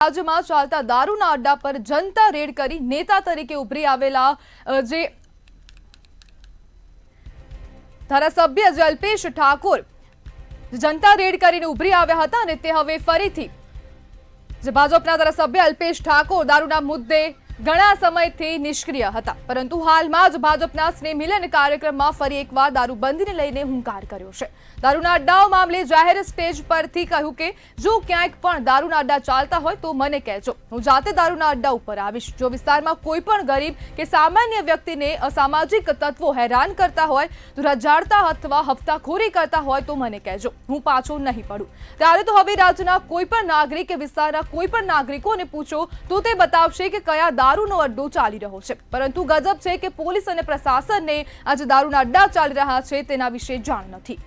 રાજ્યમાં ચાલતા દારૂના અડ્ડા પર જનતા રેડ કરી નેતા તરીકે ઉભરી આવેલા જે ધારાસભ્ય અલ્પેશ ઠાકોર જનતા રેડ કરીને ઉભરી આવ્યા હતા અને તે હવે ફરીથી જે ભાજપના ધારાસભ્ય અલ્પેશ ઠાકોર દારૂના મુદ્દે ઘણા સમયથી નિષ્ક્રિય હતા, પરંતુ હાલમાં જ ભાજપના સ્નેહ મિલન કાર્યક્રમમાં ફરી એકવાર દારૂબંધીને લઈને હુંકાર કર્યો છે। દારૂના અડ્ડાઓ મામલે જાહેર સ્ટેજ પરથી કહ્યું કે જો ક્યાંક પણ દારૂના અડ્ડા ચાલતા હોય તો મને કહેજો, હું જાતે દારૂના અડ્ડા ઉપર આવીશ। જો વિસ્તારમાં કોઈ પણ ગરીબ કે સામાન્ય વ્યક્તિને અસામાજિક તત્વો હેરાન કરતા હોય, તો રજાડતા અથવા હપ્તાખોરી કરતા હોય તો મને કહેજો, હું પાછો નહીં પડું। ત્યારે તો હવે રાજ્યના કોઈ પણ નાગરિક કે વિસ્તારના કોઈ પણ નાગરિકોને પૂછો તો તે બતાવશે કે કયા દારૂનો અડ્ડો ચાલી રહ્યો છે, પરંતુ ગજબ છે કે પોલીસ અને પ્રશાસનને આજે દારૂના અડ્ડા ચાલી રહ્યા છે તેના વિશે જાણ નથી।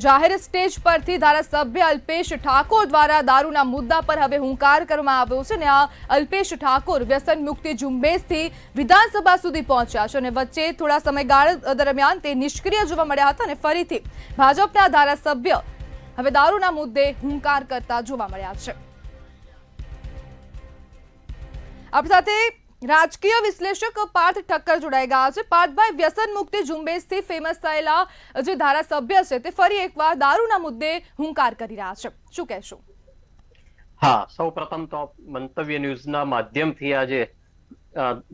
જાહેર સ્ટેજ પરથી ધારાસભ્ય અલ્પેશ ઠાકોર દ્વારા દારૂના મુદ્દા પર હવે હુંકાર કરવામાં આવ્યો છે અને આ અલ્પેશ ઠાકોર વ્યસન મુક્તિ ઝુંબેશથી વિધાનસભા સુધી પહોંચ્યા છે અને વચ્ચે થોડા સમયગાળા દરમિયાન તે નિષ્ક્રિય જોવા મળ્યા હતા અને ફરીથી ભાજપના ધારાસભ્ય હવે દારૂના મુદ્દે હુંકાર કરતા જોવા મળ્યા છે। આપણી સાથે રાજકીય વિશ્લેષક પાર્થ ઠક્કર જોડાઈ ગયા છે। પાર્થભાઈ, વ્યસન મુક્તિ ઝુંબેશથી ફેમસ થયેલા જે ધારાસભ્ય છે તે ફરી એકવાર દારૂના મુદ્દે હુંકાર કરી રહ્યા છે, શું કહેશો? હા, સૌપ્રથમ તો મંતવ્ય ન્યૂઝના માધ્યમથી આજે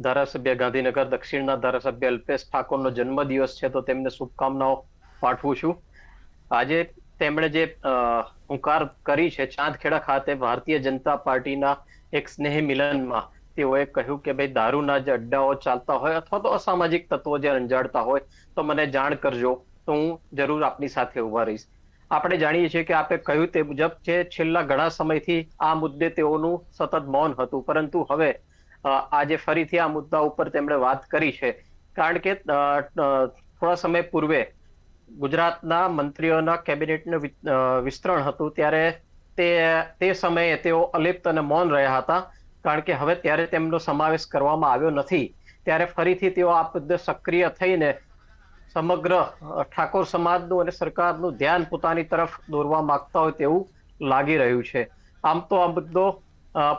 ધારાસભ્ય ગાંધીનગર દક્ષિણના ધારાસભ્ય અલ્પેશ ઠાકોરનો જન્મદિવસ છે, તો તેમને શુભકામનાઓ પાઠવું છું। આજે તેમણે જે હુંકાર કરી છે ચાંદખેડા ખાતે ભારતીય જનતા પાર્ટીના એક સ્નેહ મિલનમાં તેઓએ કહ્યું કે ભાઈ દારૂના જે અડ્ડાઓ ચાલતા હોય અથવા તો અસામાજિક તત્વો જે રંજાડતા હોય તો મને જાણ કરજો, તો હું જરૂર આપની સાથે ઉભા રહીશ। આપણે જાણીએ છીએ કે આપે કહ્યું તે મુજબ છે છેલ્લા ઘણા સમયથી આ મુદ્દે તેઓનું સતત મૌન હતું, પરંતુ હવે આજે ફરીથી આ મુદ્દા ઉપર તેમણે વાત કરી છે, કારણ કે થોડા સમય પૂર્વે ગુજરાતના મંત્રીઓના કેબિનેટનું વિસ્તરણ હતું ત્યારે તે સમયે તેઓ અલિપ્ત અને મૌન રહ્યા હતા, કારણ કે હવે ત્યારે તેમનો સમાવેશ કરવામાં આવ્યો નથી। ત્યારે ફરીથી તેઓ આ મુદ્દે સક્રિય થઈને સમગ્ર ઠાકોર સમાજનું અને સરકારનું ધ્યાન પોતાની તરફ દોરવા માંગતા હોય તેવું લાગી રહ્યું છે। આમ તો આ મુદ્દો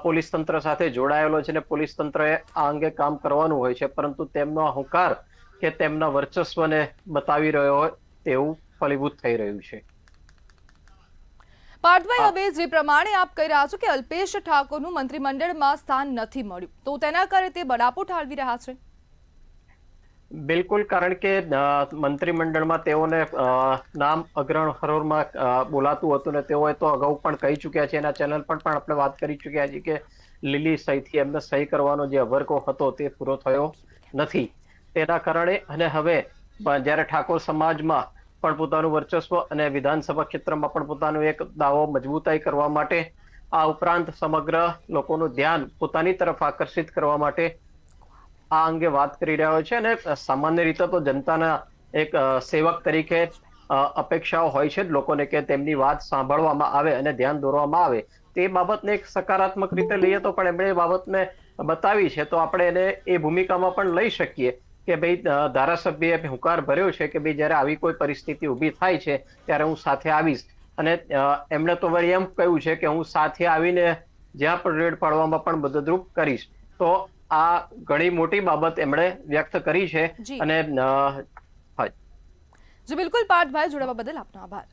પોલીસ તંત્ર સાથે જોડાયેલો છે અને પોલીસ તંત્રએ આ અંગે કામ કરવાનું હોય છે, પરંતુ તેમનો હુંકાર કે તેમના વર્ચસ્વને બતાવી રહ્યો હોય તેવું ફલીભૂત થઈ રહ્યું છે। પાર્થભાઈ, હવે જે પ્રમાણે આપ કહી રહ્યા છો કે અલ્પેશ ઠાકોરનું મંત્રીમંડળમાં સ્થાન નથી મળ્યું, તો તેના કારણે તે બળાપો ઠાલવી રહ્યા છે? બિલકુલ, કારણ કે મંત્રીમંડળમાં તેઓને નામ અગ્રણ હરોળમાં બોલાતું હતું ને તેઓએ તો અગાઉ પણ કહી ચુક્યા છે, એના ચેનલ પર પણ આપણે વાત કરી ચુક્યા છીએ કે લીલી સહીથી એમને સહી કરવાનો જે અવરકો હતો તે પૂરો થયો નથી। તેના કારણે અને હવે જ્યારે ઠાકોર સમાજમાં પણ પોતાનું વર્ચસ્વ અને વિધાનસભા ક્ષેત્રમાં પણ પોતાનો એક દાવો મજબૂતાઈ કરવા માટે, આ ઉપરાંત સમગ્ર લોકોનું ધ્યાન પોતાની તરફ આકર્ષિત કરવા માટે આ અંગે વાત કરી રહ્યો છે અને સામાન્ય રીતે તો જનતાના એક સેવક તરીકે અપેક્ષાઓ હોય છે જ લોકોને કે તેમની વાત સાંભળવામાં આવે અને ધ્યાન દોરવામાં આવે। તે બાબતને એક સકારાત્મક રીતે લઈએ તો પણ એમણે એ બાબતને બતાવી છે, તો આપણે એને એ ભૂમિકામાં પણ લઈ શકીએ કે ભાઈ ધારાસભ્યએ હુંકાર ભર્યો છે કે ભાઈ જ્યારે આવી કોઈ પરિસ્થિતિ ઊભી થાય છે ત્યારે હું સાથે આવીશ, અને એમણે તો વળી એમ કહ્યું છે કે હું સાથે આવીને જ્યાં પણ રેડ પાડવામાં પણ મદદરૂપ કરીશ। તો આ ઘણી મોટી બાબત એમણે વ્યક્ત કરી છે અને જી બિલકુલ પાર્થભાઈ, જોડાવા બદલ આપનો આભાર।